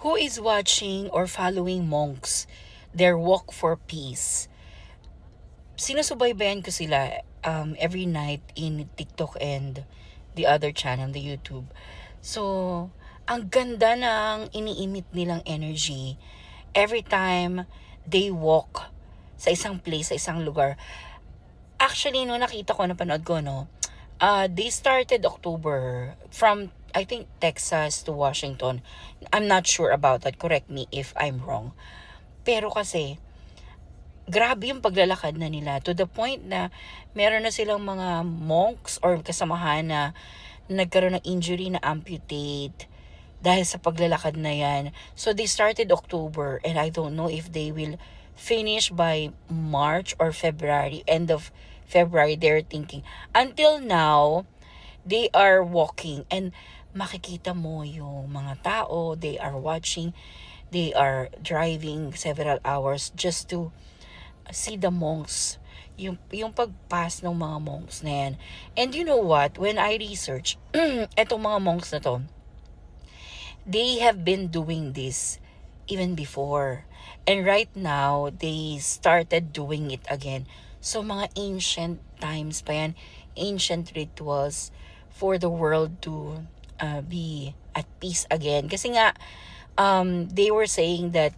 who is watching or following monks, their walk for peace, sinusubaybayan ko sila every night in TikTok and the other channel, the YouTube. So, ang ganda ng iniimit nilang energy every time they walk sa isang place, sa isang lugar. Actually, no, nakita ko, napanood ko, no, they started October from, I think, Texas to Washington. I'm not sure about that. Correct me if I'm wrong. Pero kasi, grabe yung paglalakad na nila to the point na meron na silang mga monks or kasamahan na nagkaroon ng injury na amputate dahil sa paglalakad na yan. So they started October and I don't know if they will finish by March or February, end of February they're thinking. Until now, they are walking and makikita mo yung mga tao, they are watching, they are driving several hours just to see the monks, yung pagpass ng mga monks na yan. And you know what, when I research etong mga monks na to, they have been doing this even before, and right now they started doing it again. So mga ancient times pa yan, ancient rituals for the world to be at peace again. Kasi nga they were saying that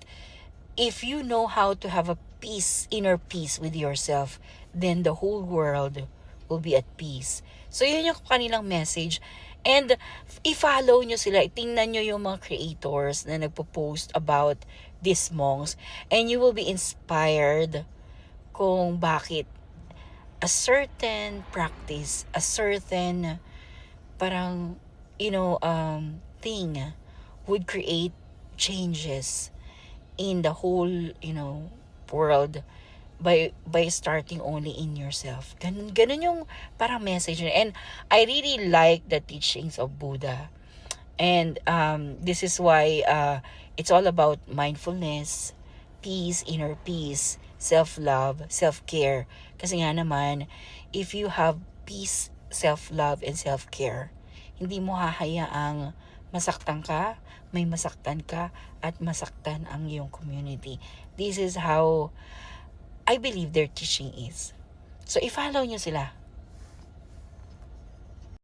if you know how to have a peace, inner peace with yourself, then the whole world will be at peace. So yun yung kanilang message. And i-follow nyo sila, tingnan nyo yung mga creators na nagpo-post about these monks, and you will be inspired kung bakit a certain practice, a certain parang, thing would create changes in the whole, world by starting only in yourself. Ganun yung parang message. And I really like the teachings of Buddha. And this is why it's all about mindfulness, peace, inner peace, self-love, self-care. Kasi nga naman, if you have peace, self-love, and self-care, hindi mo hahayaang masaktan ka, may masaktan ka, at masaktan ang iyong community. This is how I believe their teaching is. So, i-follow nyo sila.